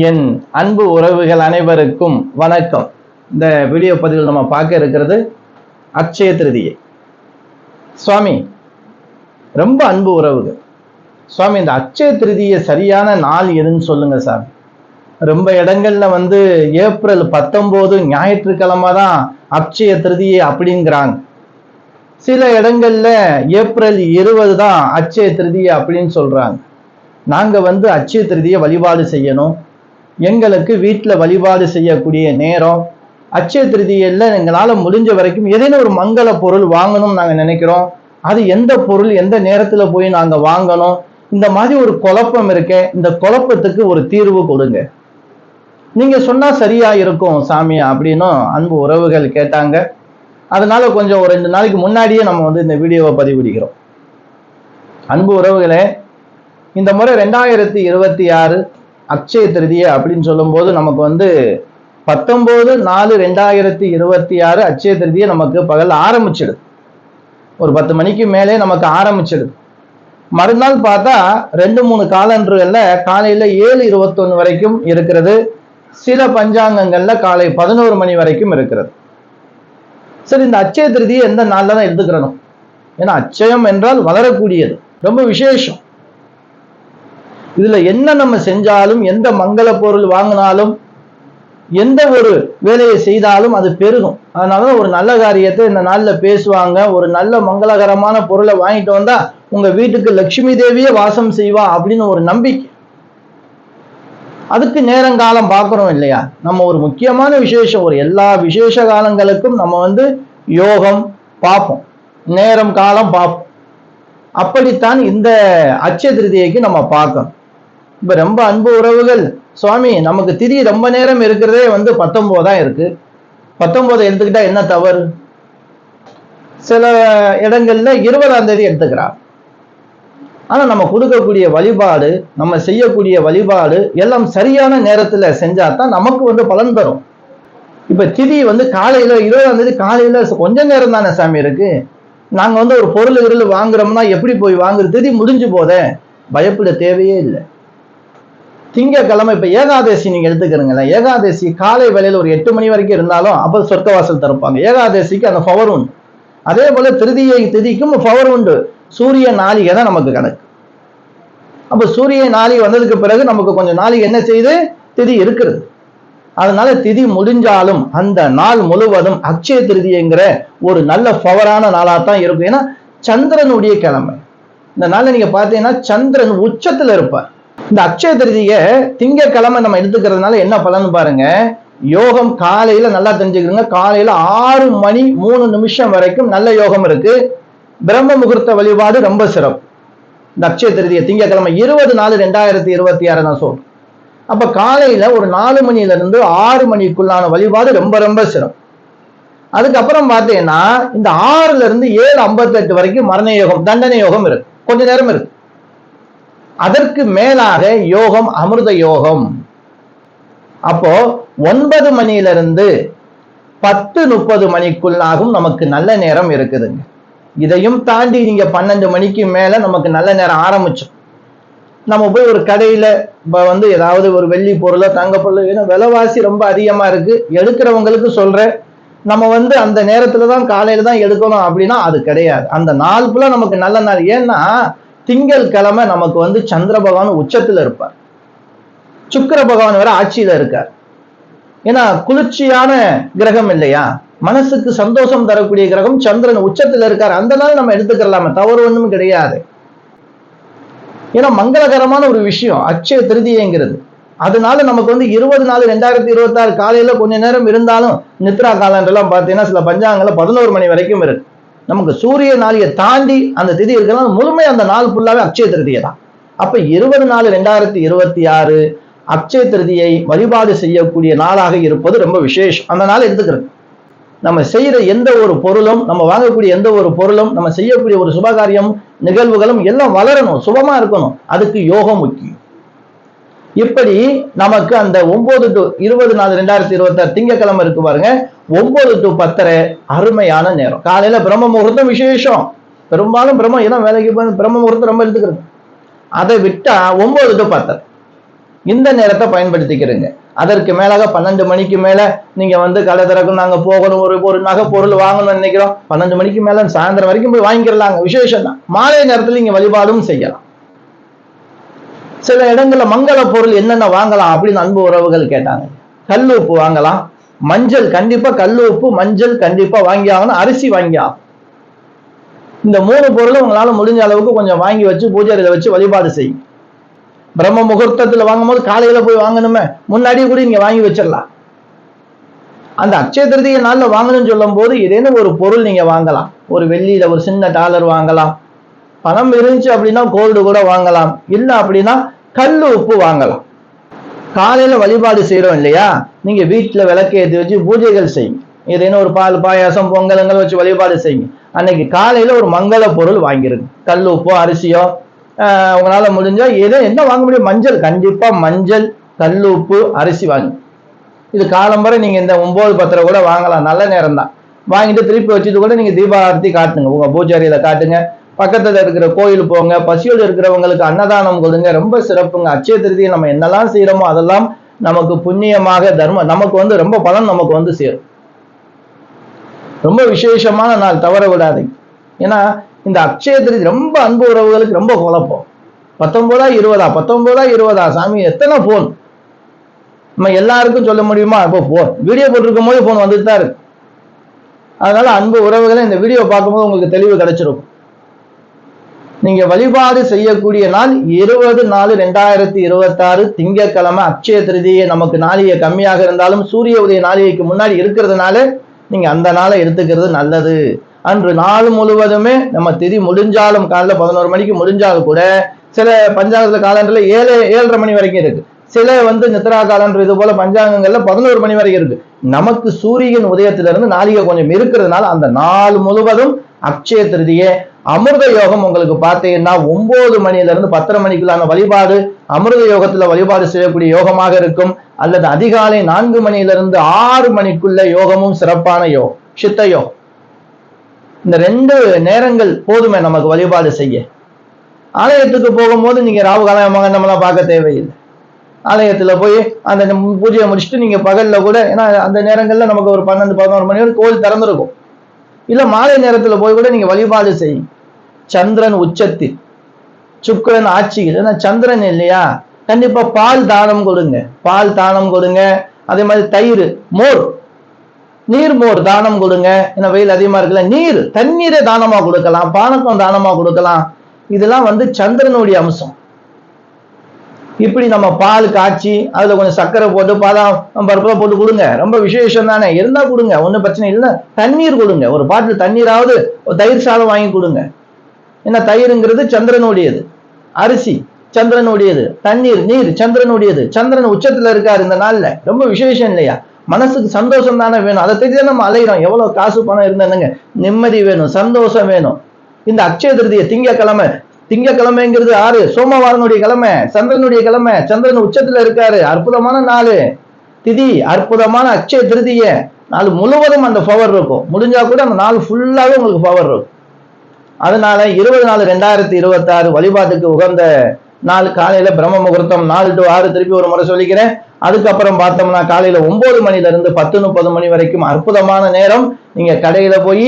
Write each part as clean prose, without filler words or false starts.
என் அன்பு உறவுகள் அனைவருக்கும் வணக்கம். இந்த வீடியோ பதிவில் நம்ம பார்க்க இருக்கிறது அட்சய திருதியை. சுவாமி, ரொம்ப அன்பு உறவுகள், சுவாமி இந்த அட்சய திருதியை சரியான நாள் எதுன்னு சொல்லுங்க சார். ரொம்ப இடங்கள்ல ஏப்ரல் 19 ஞாயிற்றுக்கிழமை தான் அட்சய திருதியை அப்படிங்கிறாங்க. சில இடங்கள்ல ஏப்ரல் 20 தான் அட்சய திருதியை அப்படின்னு சொல்றாங்க. நாங்க அட்சய திருதியை வழிபாடு செய்யணும். எங்களுக்கு வீட்டில் வழிபாடு செய்யக்கூடிய நேரம் அட்சய திருதியில எங்களால் முடிஞ்ச வரைக்கும் ஏதேனும் ஒரு மங்கள பொருள் வாங்கணும்னு நாங்கள் நினைக்கிறோம். அது எந்த பொருள் எந்த நேரத்தில் போய் நாங்கள் வாங்கணும், இந்த மாதிரி ஒரு குழப்பம் இருக்கே, இந்த குழப்பத்துக்கு ஒரு தீர்வு கொடுங்க. நீங்க சொன்னா சரியா இருக்கும் சாமி அப்படின்னு அன்பு உறவுகள் கேட்டாங்க. அதனால கொஞ்சம் ஒரு 2 நாளைக்கு முன்னாடியே நம்ம இந்த வீடியோவை பதிவிடுகிறோம். அன்பு உறவுகளே, இந்த முறை 2026 அட்சய திருதியை அப்படின்னு சொல்லும் போது நமக்கு 19/4/2026 அட்சய திருதியை நமக்கு பகல் ஆரம்பிச்சிடுது. ஒரு 10 மணிக்கு மேலே நமக்கு ஆரம்பிச்சிடுது. மறுநாள் பார்த்தா 2-3 காலண்டர்கள்ல காலையில 7:21 வரைக்கும் இருக்கிறது. சில பஞ்சாங்கங்கள்ல காலை 11 மணி வரைக்கும் இருக்கிறது. சரி, இந்த அட்சய திருதியை எந்த நாள்ல தான் எடுத்துக்கிறணும்? ஏன்னா அட்சயம் என்றால் வளரக்கூடியது, ரொம்ப விசேஷம். இதுல என்ன நம்ம செஞ்சாலும், எந்த மங்கள பொருள் வாங்கினாலும், எந்த ஒரு வேலையை செய்தாலும் அது பெருகும். அதனாலதான் ஒரு நல்ல காரியத்தை இந்த நாள்ல பேசுவாங்க. ஒரு நல்ல மங்களகரமான பொருளை வாங்கிட்டு வந்தா உங்க வீட்டுக்கு லட்சுமி தேவியே வாசம் செய்வா அப்படின்னு ஒரு நம்பிக்கை. அதுக்கு நேரங்காலம் பார்க்கிறோம் இல்லையா? நம்ம ஒரு முக்கியமான விசேஷம், ஒரு எல்லா விசேஷ காலங்களுக்கும் நம்ம யோகம் பார்ப்போம், நேரம் காலம் பார்ப்போம். அப்படித்தான் இந்த அட்சய திருதியைக்கு நம்ம பார்க்கணும். இப்ப ரொம்ப அன்பு உறவுகள், சுவாமி நமக்கு திதி ரொம்ப நேரம் இருக்கிறதே 19 தான் இருக்கு. 19 எடுத்துக்கிட்டா என்ன தவறு? சில இடங்கள்ல 20ஆம் தேதி எடுத்துக்கிறார். ஆனா நம்ம கொடுக்கக்கூடிய வழிபாடு, நம்ம செய்யக்கூடிய வழிபாடு எல்லாம் சரியான நேரத்துல செஞ்சாதான் நமக்கு பலன் தரும். இப்ப திதி காலையில 20ஆம் தேதி காலையில கொஞ்ச நேரம் தானே சாமி இருக்கு. நாங்க ஒரு பொருள் வாங்குறோம்னா எப்படி போய் வாங்குறது? திதி முடிஞ்சு போதே, பயப்பட தேவையே இல்லை. திங்கக்கிழமை இப்ப ஏகாதசி நீங்க எடுத்துக்கிறீங்களா, ஏகாதசி காலை வேளையில ஒரு 8 மணி வரைக்கும் இருந்தாலும் அப்ப சொர்க்கவாசல் திறப்பாங்க. ஏகாதசிக்கு அந்த பவர் உண்டு. அதே போல திதிக்கும் பவர் உண்டு. சூரிய நாளிகை தான் நமக்கு கணக்கு. அப்ப சூரிய நாளிகை வந்ததுக்கு பிறகு நமக்கு கொஞ்சம் நாளிகை என்ன செய்து திதி இருக்கிறது. அதனால திதி முடிஞ்சாலும் அந்த நாள் முழுவதும் அட்சய திருதிங்கிற ஒரு நல்ல பவரான நாளாத்தான் இருக்கும். ஏன்னா சந்திரனுடைய கிழமை. இந்த நாள்ல நீங்க பாத்தீங்கன்னா சந்திரன் உச்சத்துல இருப்பார். இந்த அட்சய திருதியை திங்கக்கிழமை நம்ம எடுத்துக்கிறதுனால என்ன பலன் பாருங்க. யோகம் காலையில நல்லா தெரிஞ்சுக்கிறீங்க. காலையில 6 மணி 3 நிமிஷம் வரைக்கும் நல்ல யோகம் இருக்கு. பிரம்ம முகூர்த்த வழிபாடு ரொம்ப சிறப்பு. இந்த அட்சய திருதியை திங்கக்கிழமை 20/4/2026 நான் சொல்றேன். அப்ப காலையில ஒரு 4 மணில இருந்து 6 மணிக்குள்ளான வழிபாடு ரொம்ப ரொம்ப சிறப்பு. அதுக்கப்புறம் பார்த்தீங்கன்னா இந்த 6ல இருந்து 7:58 வரைக்கும் மரண யோகம், தண்டனை யோகம் இருக்கு, கொஞ்ச நேரம் இருக்கு. அதற்கு மேலாக யோகம் அமிர்த யோகம். அப்போ 9 மணியிலிருந்து 10:30 மணிக்குள்ளாகும் நமக்கு நல்ல நேரம் இருக்குதுங்க. இதையும் தாண்டி நீங்க 12 மணிக்கு மேல நமக்கு நல்ல நேரம் ஆரம்பிச்சோம். நம்ம போய் ஒரு கடையில ஏதாவது ஒரு வெள்ளி பொருளோ தங்க பொருளோ, ஏன்னா விலைவாசி ரொம்ப அதிகமா இருக்கு, எடுக்கிறவங்களுக்கு சொல்றேன், நம்ம அந்த நேரத்துல தான் காலையில தான் எடுக்கணும் அப்படின்னா அது கிடையாது. அந்த நாள் ஃபுல்லா நமக்கு நல்ல நாள். ஏன்னா திங்கள் கிழமை நமக்கு சந்திர பகவான் உச்சத்துல இருப்பார், சுக்கிர பகவான் வேற ஆட்சியில இருக்கார். ஏன்னா குளிர்ச்சியான கிரகம் இல்லையா, மனசுக்கு சந்தோஷம் தரக்கூடிய கிரகம் சந்திரன் உச்சத்துல இருக்கார். அந்த நாள் நம்ம எடுத்துக்கலாமே, தவறு ஒண்ணும் கிடையாது. ஏன்னா மங்களகரமான ஒரு விஷயம் அட்சய திருதியைங்கிறது. அதனால நமக்கு 20/4/2026 காலையில கொஞ்ச நேரம் இருந்தாலும் நித்ரா காலண்டெல்லாம் பார்த்தீங்கன்னா சில பஞ்சாங்கள்ல 11 மணி வரைக்கும் இருக்கு. நமக்கு சூரிய நாளியை தாண்டி அந்த திதி இருக்கலாம். முழுமை அந்த நாள் ஃபுல்லாவே அட்சய திருதியை தான். அப்ப 20/4/2026 அட்சய திருதியை வழிபாடு செய்யக்கூடிய நாளாக இருப்பது ரொம்ப விசேஷம். அந்த நாள் எடுத்துக்கிறது. நம்ம செய்யற எந்த ஒரு பொருளும், நம்ம வாங்கக்கூடிய எந்த ஒரு பொருளும், நம்ம செய்யக்கூடிய ஒரு சுபகாரியம் நிகழ்வுகளும் எல்லாம் வளரணும், சுபமா இருக்கணும். அதுக்கு யோகம் முக்கியம். இப்படி நமக்கு அந்த 9/20/2026 திங்கக்கிழமை இருக்கு பாருங்க, 9 to 10:30 அருமையான நேரம். காலையில பிரம்ம முகூர்த்தம் விசேஷம். பெரும்பாலும் பிரம்ம ஏன்னா வேலைக்கு பிரம்ம முகூர்த்தம் ரொம்ப எடுத்துக்கிறது. அதை விட்டா 9 to 10:30 இந்த நேரத்தை பயன்படுத்திக்கிறீங்க. அதற்கு மேலாக 12 மணிக்கு மேல நீங்க வந்து கடை திறக்கணும், நாங்க போகணும், ஒரு நகை பொருள் வாங்கணும்னு நினைக்கிறோம், 12 மணிக்கு மேல சாயந்தரம் வரைக்கும் போய் வாங்கிக்கிறலாங்க, விசேஷம் தான். மாலை நேரத்தில் நீங்க வழிபாடும் செய்யலாம். சில இடங்கள்ல மங்கள பொருள் என்னென்ன வாங்கலாம் அப்படின்னு அன்பு உறவுகள் கேட்டாங்க. கல் உப்பு வாங்கலாம், மஞ்சள் கண்டிப்பா, கல் உப்பு மஞ்சள் கண்டிப்பா வாங்கி ஆகணும், அரிசி வாங்கி ஆகும். இந்த 3 பொருளும் உங்களால முடிஞ்ச அளவுக்கு கொஞ்சம் வாங்கி வச்சு பூஜையில வச்சு வழிபாடு செய்யும். பிரம்ம முகூர்த்தத்துல வாங்கும் போது காலையில போய் வாங்கணுமே, முன்னாடியே கூட நீங்க வாங்கி வச்சிடலாம். அந்த அட்சய திருதியை நாள்ல வாங்கணும்னு சொல்லும் போது ஏதேனும் ஒரு பொருள் நீங்க வாங்கலாம். ஒரு வெள்ளியில ஒரு சின்ன டாலர் வாங்கலாம், பணம் இருந்துச்சு அப்படின்னா கோல்டு கூட வாங்கலாம், இல்ல அப்படின்னா கல் உப்பு வாங்கலாம். காலையில வழிபாடு செய்யறோம் இல்லையா, நீங்க வீட்டுல விளக்கு ஏற்றி வச்சு பூஜைகள் செய்யுங்க. ஏதேனும் ஒரு பால் பாயாசம் பொங்கலங்கள் வச்சு வழிபாடு செய்யுங்க. அன்னைக்கு காலையில ஒரு மங்கள பொருள் வாங்கிருங்க. கல் உப்போ அரிசியோ உங்களால முடிஞ்சா ஏதோ என்ன வாங்க முடியும், மஞ்சள் கண்டிப்பா, மஞ்சள் கல் உப்பு அரிசி வாங்க. இது காலம்பரை நீங்க இந்த 9-10 கூட வாங்கலாம், நல்ல நேரம் தான். வாங்கிட்டு திருப்பி வச்சுட்டு கூட நீங்க தீபாரத்தி காட்டுங்க, உங்க பூஜாரியில காட்டுங்க, பக்கத்துல இருக்கிற கோயில் போங்க, பசியோடு இருக்கிறவங்களுக்கு அன்னதானம் கொடுங்க, ரொம்ப சிறப்புங்க. அட்சய திருதியை நம்ம என்னெல்லாம் செய்யறோமோ அதெல்லாம் நமக்கு புண்ணியமாக தர்மம் நமக்கு வந்து ரொம்ப பலன் நமக்கு வந்து சேரும். ரொம்ப விசேஷமான நாள், தவற விடாதீங்க. ஏன்னா இந்த அட்சய திருதி ரொம்ப அன்பு உறவுகளுக்கு ரொம்ப குழப்பம். 19ஆ 20ஆ 19ஆ 20ஆ சாமி, எத்தனை போன் நம்ம எல்லாருக்கும் சொல்ல முடியுமா? இப்போ போன் வீடியோ போட்டிருக்கும் போது போன் வந்துட்டு தான் இருக்கு. அதனால அன்பு உறவுகளை இந்த வீடியோ பார்க்கும்போது உங்களுக்கு தெளிவு கிடைச்சிருக்கும். நீங்க வழிபாடு செய்யக்கூடிய நாள் 20/4/2026 திங்கட்கிழமை அட்சய திருதியை. நமக்கு நாளிகை கம்மியாக இருந்தாலும் சூரிய உதய நாளிகைக்கு முன்னாடி இருக்கிறதுனால நீங்க அந்த நாளை எடுத்துக்கிறது நல்லது. அன்று நாள் முழுவதுமே நம்ம திதி முடிஞ்சாலும் காலைல 11 மணிக்கு முடிஞ்சாலும் கூட சில பஞ்சாங்கத்துல காலண்டர்ல 7:30 மணி வரைக்கும் இருக்கு, சில வந்து நித்ரா காலண்டர் இது போல பஞ்சாங்கங்கள்ல 11 மணி வரைக்கும் இருக்கு. நமக்கு சூரியன் உதயத்திலிருந்து நாளிகை கொஞ்சம் இருக்கிறதுனால அந்த நாள் முழுவதும் அட்சய திருதியை அமிர்த யோகம் உங்களுக்கு பார்த்தீங்கன்னா 9 மணியிலிருந்து 10:30 மணிக்குள்ளான வழிபாடு அமிர்த யோகத்துல வழிபாடு செய்யக்கூடிய யோகமாக இருக்கும். அல்லது அதிகாலை 4 மணியிலிருந்து 6 மணிக்குள்ள யோகமும் சிறப்பான யோகம், சித்த யோகம். இந்த 2 நேரங்கள் போதுமே நமக்கு வழிபாடு செய்ய. ஆலயத்துக்கு போகும்போது நீங்க ராவு காலம் நம்மளாம் பார்க்க தேவையில்லை. ஆலயத்துல போய் அந்த பூஜையை முடிச்சுட்டு நீங்க பகல்ல கூட, ஏன்னா அந்த நேரங்கள்ல நமக்கு ஒரு 12-11 மணி வரை கோவில் திறந்திருக்கும், இல்ல மாலை நேரத்துல போய் கூட நீங்க வழிபாடு செய்யும். சந்திரன் உச்சத்தில், சுக்கிரன் ஆட்சியில், ஏன்னா சந்திரன் இல்லையா, கண்டிப்பா பால் தானம் கொடுங்க, பால் தானம் கொடுங்க. அதே மாதிரி தயிர், மோர், நீர் மோர் தானம் கொடுங்க. ஏன்னா வெயில் அதிகமா இருக்குல்ல, நீர் தண்ணீரை தானமா கொடுக்கலாம், பானக்கம் தானமா கொடுக்கலாம். இதெல்லாம் வந்து சந்திரனுடைய அம்சம். இப்படி நம்ம பால் காய்ச்சி அதுல கொஞ்சம் சர்க்கரை போட்டு பாதாம் பருப்புல போட்டு கொடுங்க, ரொம்ப விசேஷம் தானே, இருந்தா கொடுங்க, ஒன்றும் பிரச்சனை இல்லை. தண்ணீர் கொடுங்க, ஒரு பாட்டில் தண்ணீராவது, தயிர் சாதம் வாங்கி கொடுங்க. ஏன்னா தயிருங்கிறது சந்திரனுடையது, அரிசி சந்திரனுடையது, தண்ணீர் நீர் சந்திரனுடையது. சந்திரன் உச்சத்துல இருக்காரு இந்த நாள்ல, ரொம்ப விசேஷம் இல்லையா? மனசுக்கு சந்தோஷம் தானே வேணும், அதை தெரிஞ்சு நம்ம அலைகிறோம். எவ்வளவு காசு பணம் இருந்தானுங்க, நிம்மதி வேணும், சந்தோஷம் வேணும். இந்த அட்சய திருதியை திங்கக்கிழமை, திங்கக்கிழமைங்கிறது 6 சோமவாரனுடைய கிழமை, சந்திரனுடைய கிழமை, சந்திரன் உச்சத்துல இருக்காரு, அற்புதமான நாள் திதி, அற்புதமான அட்சய திருதியை. நாள் முழுவதும் அந்த பவர் இருக்கும், முடிஞ்சா கூட அந்த நாள் ஃபுல்லாவே உங்களுக்கு பவர் இருக்கும். அதனால 20/4/2026 வழிபாட்டுக்கு உகந்த நாள் காலையில பிரம்ம முகூர்த்தம் 4 to 6, திருப்பி ஒரு முறை சொல்லிக்கிறேன். அதுக்கப்புறம் பார்த்தோம்னா காலையில 9 மணிலிருந்து 10:30 மணி வரைக்கும் அற்புதமான நேரம். நீங்க கடையில போய்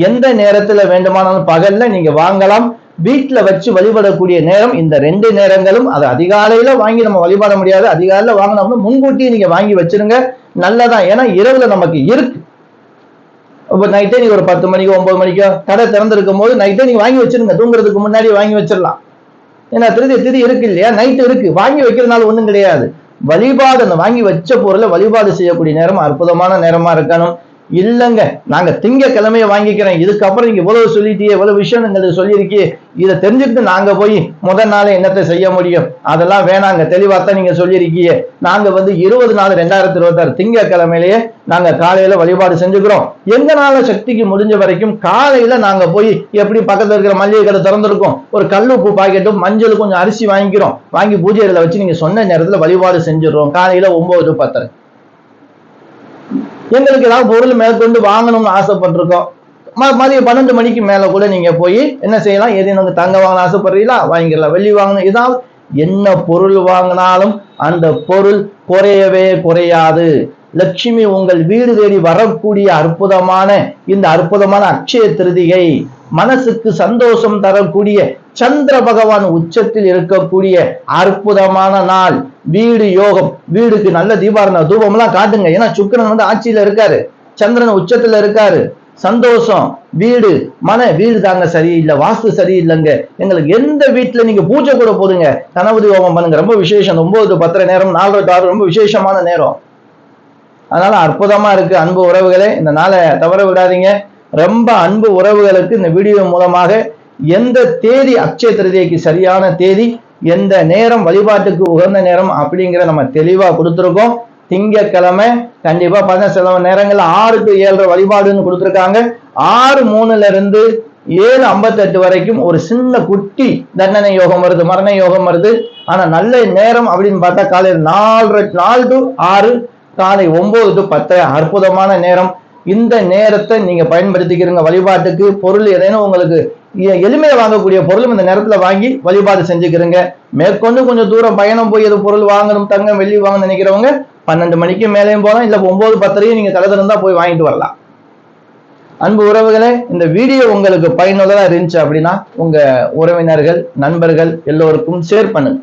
எந்த நேரத்துல வேண்டுமானாலும் பகல்ல நீங்க வாங்கலாம். வீட்டுல வச்சு வழிபடக்கூடிய நேரம் இந்த 2 நேரங்களும். அது அதிகாலையில வாங்கி நம்ம வழிபட முடியாது, அதிகாலையில வாங்கினோம்னா முன்கூட்டியே நீங்க வாங்கி வச்சிருங்க, நல்லதான். ஏன்னா இரவுல நமக்கு இருக்கு. இப்போ நைட்டே நீங்க ஒரு 10 மணிக்கோ 9 மணிக்கோ கடை திறந்திருக்கும் போது நைட்டே நீங்க வாங்கி வச்சிருங்க, தூங்குறதுக்கு முன்னாடி வாங்கி வச்சிடலாம். ஏன்னா திதி இருக்கு இல்லையா, நைட்டு இருக்கு, வாங்கி வைக்கிறதுனால ஒண்ணும் கிடையாது. வழிபாடு, அந்த வாங்கி வச்ச பொருளை வழிபாடு செய்யக்கூடிய நேரம் அற்புதமான நேரமா இருக்கணும். இல்லைங்க நாங்க திங்கக்கிழமையை வாங்கிக்கிறேன், இதுக்கப்புறம் நீங்க இவ்வளவு சொல்லிட்டியே, இவ்வளவு விஷயம் எங்களுக்கு சொல்லியிருக்கியே, இதை தெரிஞ்சுக்கிட்டு நாங்க போய் முதல் நாளே என்னத்தை செய்ய முடியும், அதெல்லாம் வேணாங்க, தெளிவாத்தான் நீங்க சொல்லியிருக்கியே. நாங்க வந்து 20/4/2026 திங்கக்கிழமையிலேயே நாங்க காலையில வழிபாடு செஞ்சுக்கிறோம். எங்கனால சக்திக்கு முடிஞ்ச வரைக்கும் காலையில நாங்க போய், எப்படி பக்கத்துல இருக்கிற மல்லிகை கடை திறந்திருக்கோம், ஒரு கல்லுப்பு பாக்கெட்டும் மஞ்சள் கொஞ்சம் அரிசி வாங்கிக்கிறோம், வாங்கி பூஜைகளை வச்சு நீங்க சொன்ன நேரத்துல வழிபாடு செஞ்சிடறோம். காலையில 9 to 10. எங்களுக்கு ஏதாவது பொருள் மேற்கொண்டு வாங்கணும்னு ஆசைப்பட்டிருக்கோம், மதியம் 12 மணிக்கு மேல கூட நீங்க போய் என்ன செய்யலாம், ஏதேனும் தங்க வாங்கணும் ஆசைப்படுறீங்களா வாங்கிக்கலாம், வெள்ளி வாங்கணும், ஏதாவது என்ன பொருள் வாங்கினாலும் அந்த பொருள் குறையவே குறையாது. லட்சுமி உங்கள் வீடு தேடி வரக்கூடிய இந்த அற்புதமான அட்சய திருதிகை, மனசுக்கு சந்தோஷம் தரக்கூடிய சந்திர பகவான் உச்சத்தில் இருக்கக்கூடிய அற்புதமான நாள். வீடு யோகம், வீடுக்கு நல்ல தீபாரண தூபம் எல்லாம் காட்டுங்க. ஏன்னா சுக்கிரன் ஆட்சியில இருக்காரு, சந்திரன் உச்சத்துல இருக்காரு. சந்தோஷம், வீடு வீடு தாங்க சரியில்லை, வாஸ்து சரியில்லைங்க, எங்களுக்கு எந்த வீட்டுல நீங்க பூஜை கூட போடுங்க, கணபதி ஹோமம் பண்ணுங்க, ரொம்ப விசேஷம். 9 to 10 நேரம், 4 to 6 ரொம்ப விசேஷமான நேரம். அதனால அற்புதமா இருக்கு அன்பு உறவுகளே. இந்த நாளை தவற விடாதீங்க. ரொம்ப அன்பு உறவுகளுக்கு இந்த வீடியோ மூலமாக எந்த தேதி அட்சய திருதியைக்கு சரியான தேதி, எந்த நேரம் வழிபாட்டுக்கு உகந்த நேரம் அப்படிங்கிற நம்ம தெளிவா கொடுத்துருக்கோம். திங்கட்கிழமை கண்டிப்பா சில நேரங்கள்ல 6 to 7 வழிபாடுன்னு கொடுத்துருக்காங்க. 6:03 7:58 வரைக்கும் ஒரு சின்ன குட்டி தண்டனை யோகம் வருது, மரண யோகம் வருது. ஆனா நல்ல நேரம் அப்படின்னு பார்த்தா காலையில் 4 to 6, காலை 9 to 10 அற்புதமான நேரம். இந்த நேரத்தை நீங்க பயன்படுத்திக்கிறீங்க வழிபாட்டுக்கு. பொருள் ஏதேனும் உங்களுக்கு எளிமையை வாங்கக்கூடிய பொருளும் இந்த நேரத்துல வாங்கி வழிபாடு செஞ்சுக்கிறீங்க. மேற்கொண்டு கொஞ்சம் தூரம் பயணம் போய் எது பொருள் வாங்கணும், தங்கம் வெள்ளி வாங்கணும்னு நினைக்கிறவங்க 12 மணிக்கு மேலேயும் போகலாம், இல்ல 9:10 நீங்க கடை திறந்தா போய் வாங்கிட்டு வரலாம். அன்பு உறவுகளே, இந்த வீடியோ உங்களுக்கு பயனுள்ளதா இருந்துச்சு அப்படின்னா உங்க உறவினர்கள், நண்பர்கள் எல்லோருக்கும் ஷேர் பண்ணுங்க.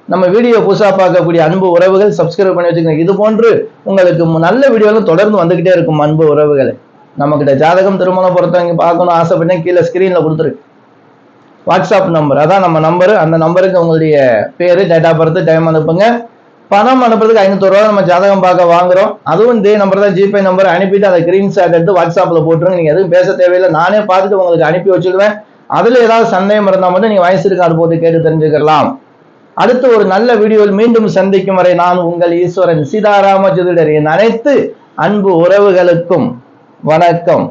நம்ம வீடியோ புதுசா பார்க்கக்கூடிய அன்பு உறவுகள் சப்ஸ்கிரைப் பண்ணி வச்சுக்கோங்க. இது போன்று உங்களுக்கு நல்ல வீடியோலாம் தொடர்ந்து வந்துகிட்டே இருக்கும் அன்பு உறவுகளை. நம்ம கிட்ட ஜாதகம், திருமணம் பொறுத்தவங்க பார்க்கணும் ஆசைப்பட்டேன், கீழே ஸ்கிரீன்ல கொடுத்துருக்கு வாட்ஸ்அப் நம்பர், அதான் நம்ம நம்பரு. அந்த நம்பருக்கு உங்களுடைய பேரு, டேட் ஆஃப் பர்த், டைம் அனுப்புங்க. பணம் அனுப்புறதுக்கு 500 ரூபா நம்ம ஜாதகம் பார்க்க வாங்குறோம். அதுவும் இதே நம்பர் தான், ஜிபே நம்பர். அனுப்பிட்டு அதை ஸ்கிரீன்ஷாட் எடுத்து வாட்ஸ்அப்ல போட்டுருங்க. நீங்க எதுவும் பேச தேவையில்லை, நானே பார்த்துட்டு உங்களுக்கு அனுப்பி வச்சுடுவேன். அதுல ஏதாவது சந்தேகம் இருந்தால் மட்டும் நீங்க வயசு கார்டு போட்டு கேட்டு தெரிஞ்சுக்கலாம். அடுத்து ஒரு நல்ல வீடியோவில் மீண்டும் சந்திக்கும் வரை நான் உங்கள் ஈஸ்வரன் சீதாராம ஜோதிடர். என் அனைத்து அன்பு உறவுகளுக்கும் வணக்கம்.